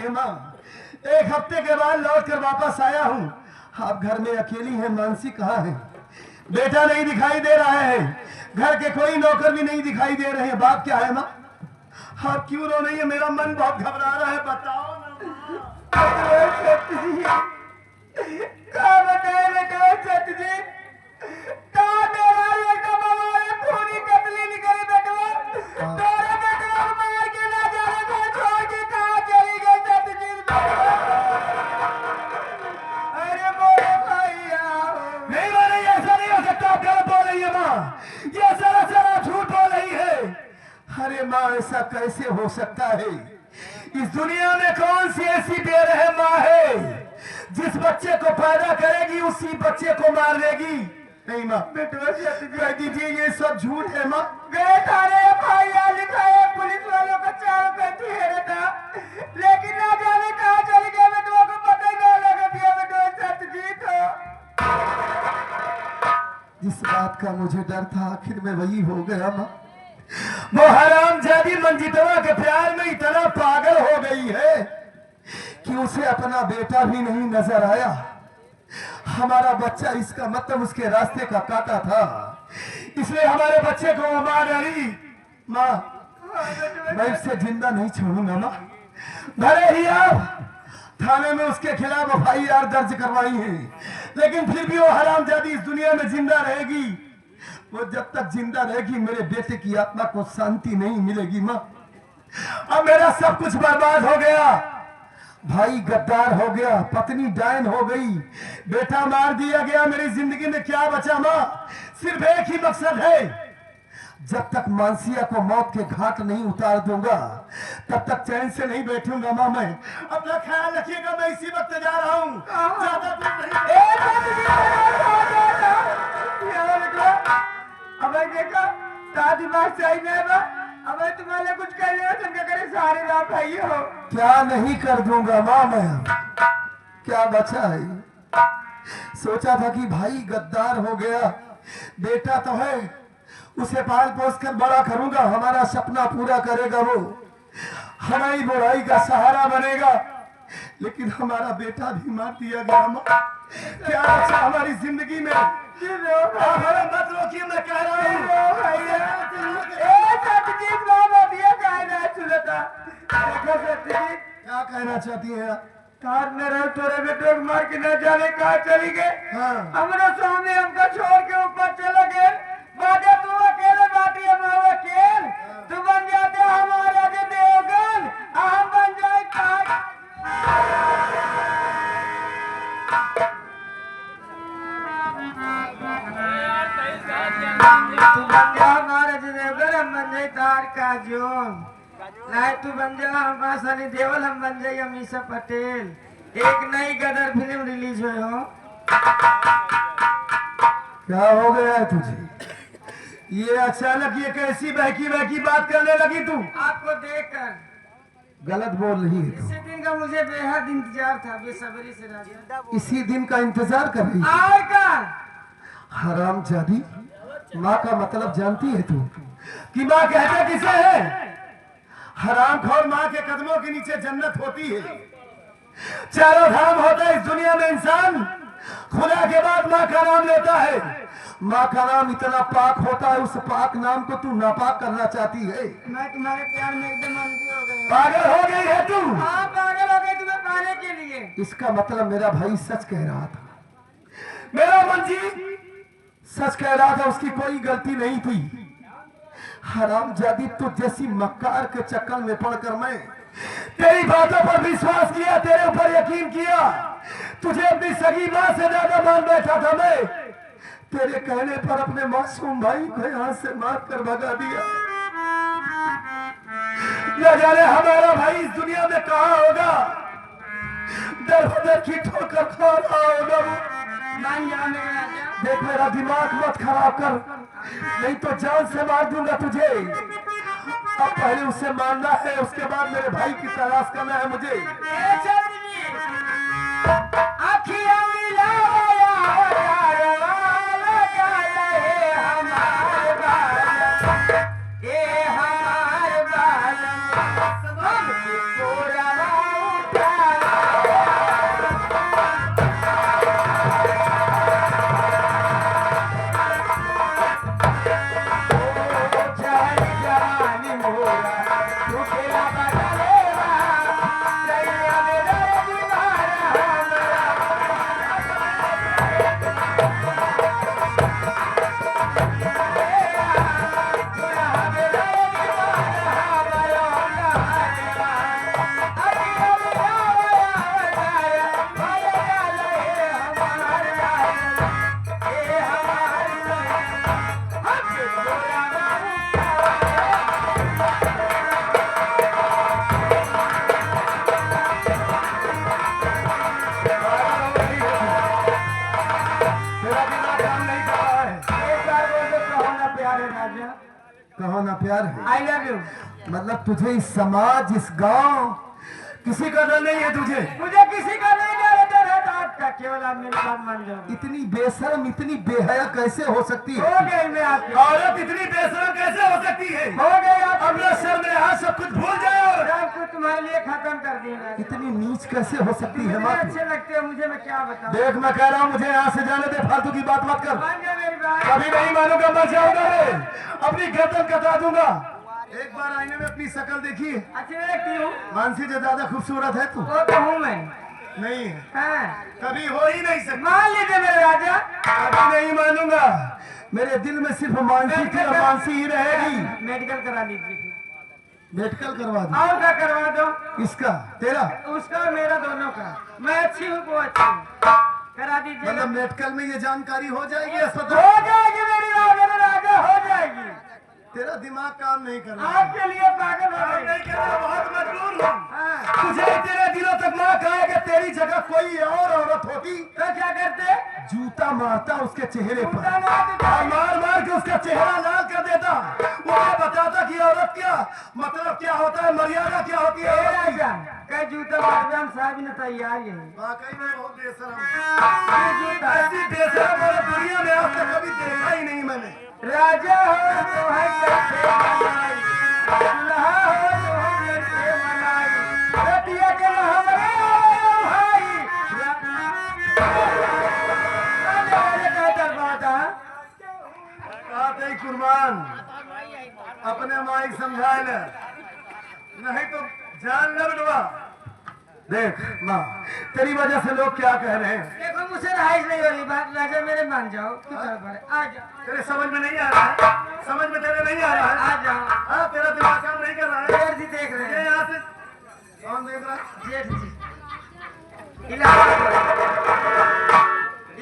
है माँ, 1 हफ्ते के बाद लौट कर वापस आया हूँ। आप घर में अकेली हैं, मानसी कहाँ है? बेटा नहीं दिखाई दे रहा है, घर के कोई नौकर भी नहीं दिखाई दे रहे हैं। बात क्या है माँ? आप क्यों रो रही है? मेरा मन बहुत घबरा रहा है, बताओ ना। क्या बताए बेटा सच जी, कहाँ मेरा लड़का हमारे पूरी कतली निकली बेटवा, तोरे बेटवा को मार के ना जाने को छोड़ के कहाँ चली गई सच जी। अरे बोले भैया नहीं माने, ऐसा नहीं हो सकता। आप गलत बोल रही है माँ, ये सारा झूठ बोल रही है। अरे माँ, ऐसा कैसे हो सकता है? इस दुनिया में कौन सी ऐसी बेरहम माँ है जिस बच्चे को पैदा करेगी उसी बच्चे को मार देगी? नहीं माँ, बेटवा सच जी कह दीजिए ये सब झूठ है माँ। गए थाने भैया लिखा है, पुलिस वालों का 4 पैंती है था, लेकिन ना जाने कहाँ चली गई बेटवा को पता ही ना लगा दिया। बेटवा सच जी तो जिस बात का मुझे डर था आखिर में वही हो गया माँ। वो हरामजादी मंजितवा के प्यार में इतना पागल हो गई है कि उसे अपना बेटा भी नहीं नजर आया। हमारा बच्चा, इसका मतलब उसके रास्ते का काटा था, इसलिए हमारे बच्चे को वो मार डाली। माँ, मैं इसे जिंदा नहीं छोड़ूंगा माँ। भले ही आप थाने में उसके खिलाफ FIR दर्ज करवाई है, लेकिन फिर भी वो हरामजादी इस दुनिया में जिंदा रहेगी। वो जब तक जिंदा रहेगी मेरे बेटे की आत्मा को शांति नहीं मिलेगी माँ। अब मेरा सब कुछ बर्बाद हो गया, भाई गद्दार हो गया, पत्नी डायन हो गई, बेटा मार दिया गया। मेरी जिंदगी में क्या बचा माँ? सिर्फ एक ही मकसद है, जब तक मानसिया को मौत के घाट नहीं उतार दूंगा तब तक चैन से नहीं बैठूंगा माँ। मैं अपना ख्याल रखिएगा, मैं इसी वक्त जा रहा हूँ, ज्यादा दूर नहीं। अब देखा शादी बात सही नहीं बा, अब तुम्हारे कुछ कर लिया तुम क्या करे, सारे रात भाई हो। क्या नहीं कर दूंगा माँ मैं, क्या बचा है? सोचा था कि भाई गद्दार हो गया, बेटा तो है, उसे पाल पोस कर बड़ा करूंगा, हमारा सपना पूरा करेगा, वो हमारी बुराई का सहारा बनेगा। लेकिन हमारा बेटा भी मार दिया गया माँ। क्या बचा हमारी जिंदगी में? मत रोकिए, मैं कह रहा हूँ। क्या कहना चाहती है आप? तार न रहे तोरे बेटे को मार के न जाने कहाँ चली गए। हाँ। हमारा स्वामी हमको छोड़ के ऊपर चला गए, बाटे तू अकेले बाटी हम अकेले, तू बन जाते हमारे के देवगन, हम बन जाए तू बन जा हमारे देवगन, हम बन जाए तार का जोन। नहीं तू बन जा हमारा सनी देवल, हम बन जाए अमीषा पटेल। एक नई गदर फिल्म रिलीज हुई हो। क्या हो गया है तुझे? ये अचानक ये कैसी बहकी बहकी बात करने लगी तू? आपको देखकर गलत बोल रही है तू। इसी दिन का मुझे बेहद इंतजार था, बेसब्री से राजा। इसी दिन का इंतजार कर रही है? आएगा हरामजादी, माँ का मतलब जानती है तू कि माँ कहते किसे है? हरामखोर माँ के कदमों के नीचे जन्नत होती है, चारों धाम होता है इस दुनिया में। इंसान खुदा के बाद माँ का नाम लेता है, माँ का नाम इतना पाक होता है, उस पाक नाम को तू नापाक करना चाहती है। मैं तुम्हारे प्यार में एकदम अंधी हो गई। पागल हो गई है तू? हाँ पागल हो गई तुम्हें पाने के लिए। इसका मतलब मेरा भाई सच कह रहा था, मेरा मंजी सच कह रहा था, उसकी कोई गलती नहीं थी। हरामजादी, तू जैसी मक्कार के चक्कर में पड़कर मैं तेरी बातों पर विश्वास किया, तेरे ऊपर यकीन किया, तुझे अपनी सगी माँ से ज्यादा मान बैठा था मैं। तेरे कहने पर अपने मासूम भाई को यहाँ से मार कर भगा दिया। न जाने हमारा भाई इस दुनिया में कहाँ होगा, दर बदर की ठोकर खा रहा होगा वो। मान जा मेरे राजा। देख मेरा दिमाग मत खराब कर, नहीं तो जान से मार दूंगा तुझे। अब पहले उसे मारना है, उसके बाद मेरे भाई की तलाश करना है मुझे। हमारे बाल प्यार है राजा। कहो ना प्यार है। I love you. मतलब तुझे इस समाज, इस गांव, किसी का डर नहीं है तुझे? मुझे किसी का नहीं डर है, तो आपका केवल आप मेरी बात मान जाओ। इतनी बेशर्म, इतनी बेहया कैसे हो सकती है? हो गई मैं आपकी। औरत इतनी बेशर्म कैसे हो सकती है? हो गई आप। अपना शर्म लिहाज सब कुछ भूल जाओ। सब कुछ तुम्हारे लिए खत्म कर दिया। इतनी नीच कैसे हो सकती है? मुझे मत अच्छे लगते हो, मुझे मैं क्या बताऊं। देख, मैं कह रहा हूँ मुझे यहाँ से जाने दे, फालतू की बात मत कर। मान जा मेरी बात। कभी नहीं मानूंगा, मर जाऊंगा मैं, अपनी गर्दन कतरा दूंगा। एक बार आईने में अपनी शक्ल देखी? अच्छी लगती हूँ। मानसी से ज्यादा खूबसूरत है तू। वो तो हूँ मैं। नहीं है, हाँ। कभी हो ही नहीं सकता। मान लीजिए मेरे राजा। कभी नहीं मानूंगा। मेरे दिल में सिर्फ मानसी थी और मानसी ही रहेगी। मेडिकल करा लीजिए। मेडिकल करवा दो। और क्या करवा दो? किसका? तेरा? उसका और मेरा दोनों का। मैं अच्छी हूँ, वो अच्छी हूँ। करा दीजिए। मतलब मेडिकल में ये जानकारी हो जाएगी? हो अस्पताल जाएगी मेरी राजा, हो जाएगी। तेरा दिमाग काम नहीं कर रहा। आपके लिए पागल हो गई। नहीं कर रहा, बहुत मजबूर हूँ। हाँ। तुझे तेरे दिलों तक माँ कहा कि तेरी जगह कोई और औरत होती तो क्या करते? जूता मारता उसके चेहरे पर जूता मारते और मार मार के उसका चेहरा लाल कर देता। उन्हें बताता कि औरत क्या मतलब, क्या होता है, मर्यादा क्या होती है औरत की। राजा कई जूता मारते हम साहब ने तैयार ही है। वाकई में बहुत बेशरम। ये जूता ऐसी बेशरम औरत दुनिया में आज तक कभी देखा ही नहीं मैंने। राजा हो तो है कैसे मनाई, दुल्हा हो तो है कैसे मनाई, रतिया के हमारे भाई। राजा क्या दरबार आते कुर्बान अपने माई समझाए न, नहीं तो जान न बटवा। देख माँ, तेरी वजह से लोग क्या कह रहे हैं। देखो मुझसे रहाइश नहीं हो रही बात। राजा मेरे मान जाओ। क्यों आ जाओ। तेरे समझ में नहीं आ रहा है? समझ में तेरे नहीं आ रहा है? आ जाओ। हाँ, तेरा दिमाग काम नहीं कर रहा है। जेठ जी देख रहे ये हैं। यहाँ से कौन देख रहा है? जेठ जी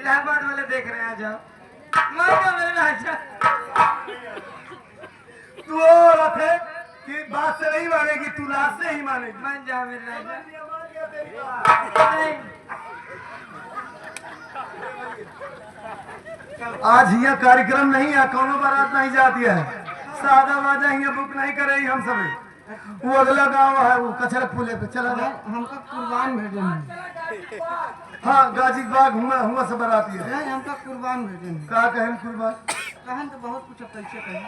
इलाहाबाद वाले देख रहे हैं। आ जाओ। मान जाओ मेरे राजा। तू औरत है कि बात से नहीं मानेगी, तू लाश से ही मानेगी। मान जाओ मेरे राजा। आज यहाँ कार्यक्रम नहीं है, कौनो बारात नहीं जाती है, सादा बाजा यहाँ बुक नहीं करे हम सब। वो अगला गांव है, वो कचरक पुले पे चला जाए। हमका कुर्बान भेजे हैं। हाँ, गाजीबाग हुआ से बाराती है। नहीं, हमका कुर्बान भेजे हैं। का कहें कुर्बान? कहन तो बहुत कुछ कैसे कहें।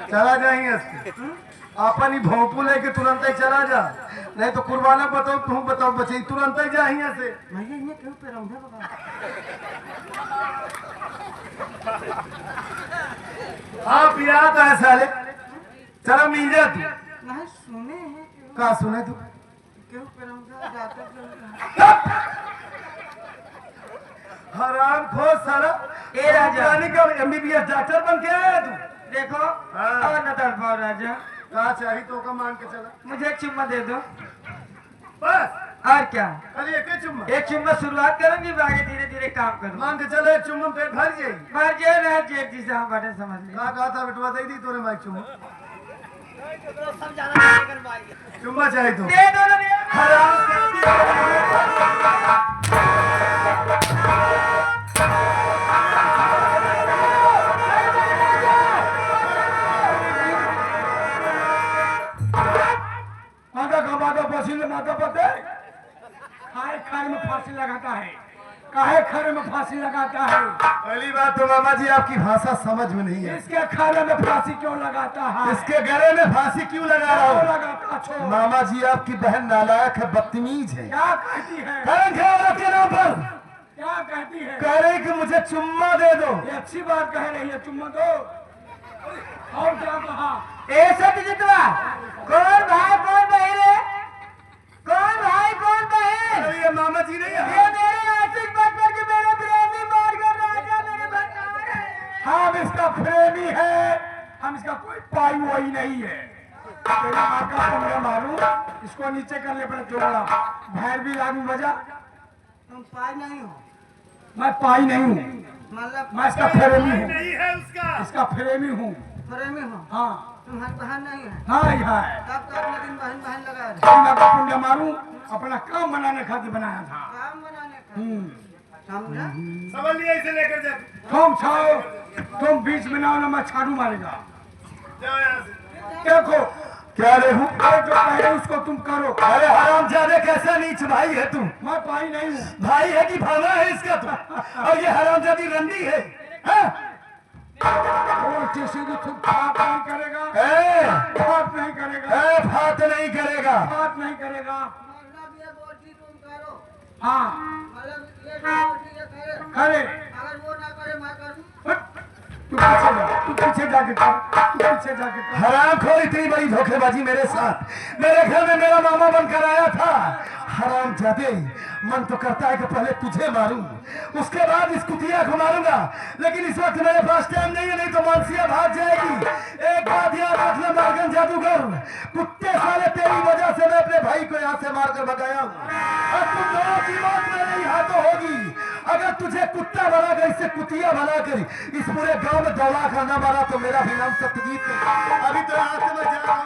चला जाएंगे अपन ही भोंपू लेके तुरंत ही चला जा, नहीं तो कुर्बाना बताओ, तुम बताओ बचे तुरंत ही जा यहाँ से। भैया ये क्यों पे रहूं बाबा। हाँ पिया तो है साले, चलो मिल जा तू। नहीं सुने हैं कहा सुने तू? क्यों पे रहूं जाता हराम खोर साला। ए राजा। का MBBS डॉक्टर बन के आया तू? देखो हाँ। और न तड़पाओ राजा। कहा चाहिए तो का मान के चला मुझे एक चुम्मा दे दो। बस, और क्या? खाली एक ही चुम्मा। एक चुम्मा शुरुआत करूंगी, आगे धीरे धीरे काम करूँ। मान के चलो, एक चुम्मा पेट भर जाएगी। पर जे रहे जेठ जी से हम बातें समझ ले। कहा था बेटवा दे दी तोरे माइक चुम्मा। चुम्मा चाहिए तो दे दो ना भैया। हराम माता पते खाए खाए में फांसी लगाता है। काहे खरे में फांसी लगाता है। पहली बात तो मामा जी आपकी भाषा समझ में नहीं है। इसके खाने में फांसी क्यों लगाता है? इसके गले में फांसी क्यों लगा रहा क्यों हूँ? लगाता छो? मामा जी आपकी बहन नालायक है, बदतमीज है। क्या कहती है? के नाम पर क्या कहती है? कह रही कि मुझे चुम्मा दे दो। ये अच्छी बात कह रही है, चुम्मा दो। और क्या कहा? ए सत्यजितवा, कौन भाई कौन बहन है? कौन भाई कौन बहन? अरे ये मामा जी नहीं है। ये मेरे आशिक बचपन के मेरे प्रेमी मार कर राजा मेरे भंडार है। हम इसका प्रेमी है, हम इसका कोई पाई वही नहीं है। तेरा माँ का तुमने मालूम, इसको नीचे करने पर जोड़ा भैर भी लागू बजा। तुम पाई नहीं हो। मैं पाई नहीं हूँ, मतलब मैं इसका प्रेमी हूँ। नहीं है उसका। इसका प्रेमी हूँ। प्रेमी हो। हाँ तुम्हारी बहन नहीं है। हाँ है। तब तो अपने दिन बहन बहन लगा रहे। मैं पुण्य मारूं, अपना काम बनाने खातिर बनाया था। काम बनाने का। समझा? समझ लिया, इसे लेकर जा। तुम छाओ, तुम बीच में ना हो ना मैं छाड़ू मारेगा। देखो क्या रे हूँ? ये जो कहे उसको तुम करो। अरे हरामजादे कैसा नीच भाई है तू? मैं भाई नहीं हूँ। भाई है कि भावना है इसका तू? और ये हरामजादी रंडी है, हाँ? वो सीधी तुम बात नहीं करेगा, ए, बात नहीं करेगा, बात नहीं करेगा। बात नहीं करेगा। मतलब ये बोलती तुम करो, हाँ मतलब ये जो बोलती है करे, करे। अगर वो ना करे मैं करूँ। तू पीछे जा, तू पीछे जाके कर, तू पीछे जाके कर। हरामखोर इतनी बड़ी धोखेबाजी मेरे साथ, मेरे घर में मेरा मामा बनकर आया था। हरामजादे, मन तो करता है कि पहले तुझे मारूं, उसके बाद इस कुतिया को मारूंगा, लेकिन इस वक्त मेरे पास टाइम नहीं है, नहीं तो मानसिया भाग जाएगी। एक बात याद रखना मार्गन जादूगर, कुत्ते साले तेरी वजह से मैं अपने भाई को यहाँ से मारकर भगाया हूँ। और तुम दोनों की मौत मेरे ही हाथों होगी। अगर तुझे कुत्ता बनाकर, इससे कुतिया बनाकर इस पूरे गांव में दौड़ा कर न मारा तो मेरा भी नाम सत्यजीत नहीं। अभी तो यहाँ से मैं जा रहा हूँ।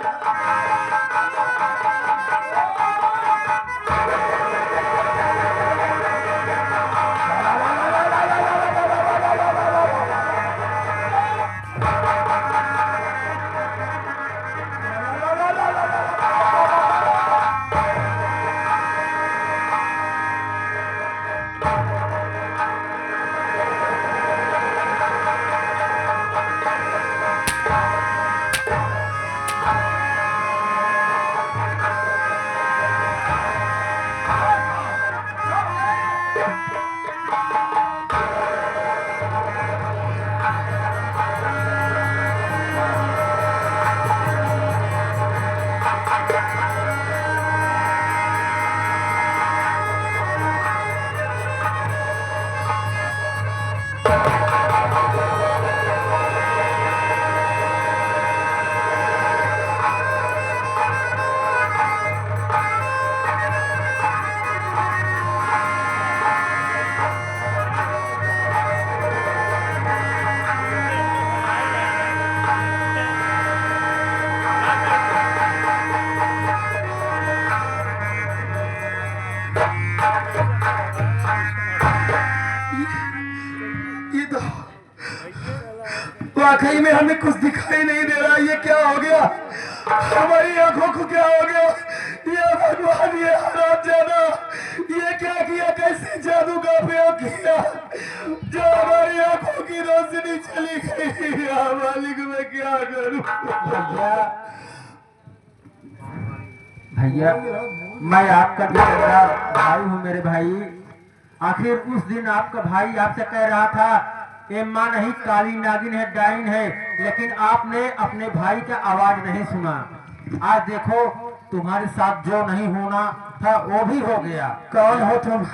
ये तो वाकई में हमें कुछ दिखाई नहीं दे रहा। ये क्या हो गया? हमारी आंखों को क्या हो गया? ये भगवान, ये हरामजादा, ये क्या किया? कैसे जादू का प्रयोग किया जो हमारी आंखों की रोशनी चली गई? या मालिक, मैं क्या करूं? भैया मैं आपका जिम्मेदार भाई हूँ मेरे भाई। आखिर उस दिन आपका भाई आपसे कह रहा था ये माँ नहीं काली नागिन है, डाइन है, लेकिन आपने अपने भाई का आवाज नहीं सुना। आज देखो तुम्हारे साथ जो नहीं होना था वो भी हो गया। कौन हो तुम?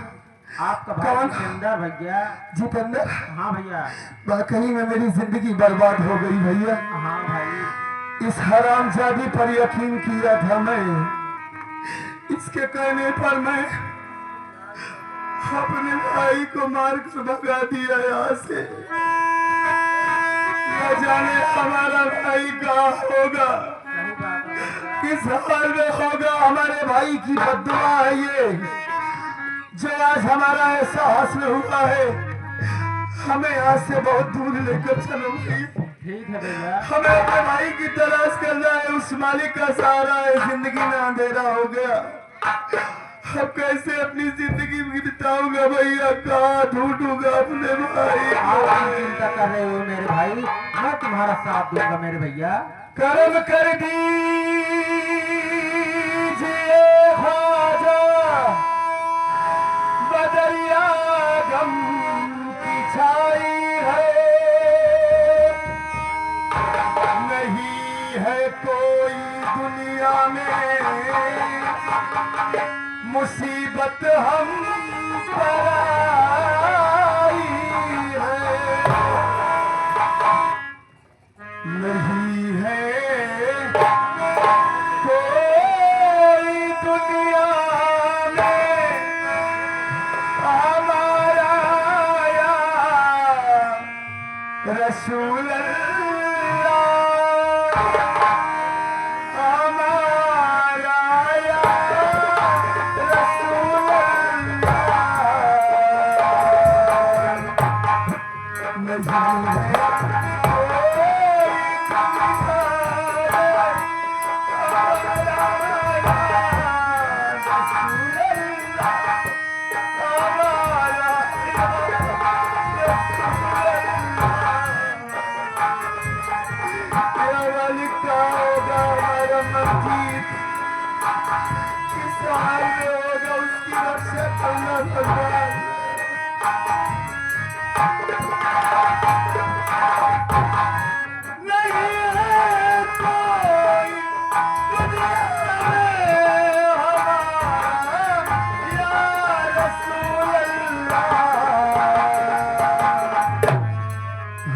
आपका भाई कौन? जितेंद्र भैया। जितेंद्र? हाँ भैया। वाकई में मेरी जिंदगी बर्बाद हो गई भैया। हाँ भाई। इस हरामजादी पर यकीन किया था मैं, इसके कहने पर मैं अपने भाई को मार कर भगा दिया यहाँ से। न जाने हमारा भाई कहाँ होगा, सही बात है। किस हाल में होगा। हमारे भाई की बद्दुआ है ये, जो आज हमारा ऐसा हासिल हुआ है। हमें यहाँ से बहुत दूर लेकर चलो भैया। ठीक है भैया। हमें अपने भाई की तलाश करना है, उस मालिक का सहारा है। जिंदगी में अंधेरा हो गया, अब कैसे अपनी जिंदगी बिताऊंगा भैया? कहाँ ढूंढूंगा अपने भाई आप को? चिंता कर रहे हो मेरे भाई, मैं तुम्हारा साथ दूंगा मेरे भैया। कर्म कर दीजिए ख्वाजा, बदरिया गम की छाई है, नहीं है कोई दुनिया में मुसीबत हम पर आई है, नहीं है कोई दुनिया में हमारा या रसूल अल्लाह, हमारा या रसूल अल्लाह, नहीं है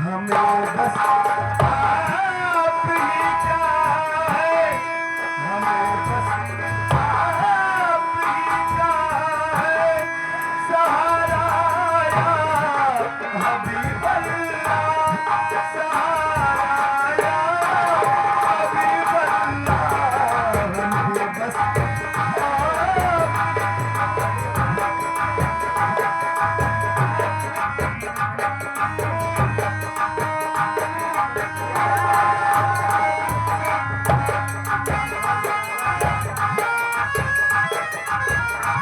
हमें बस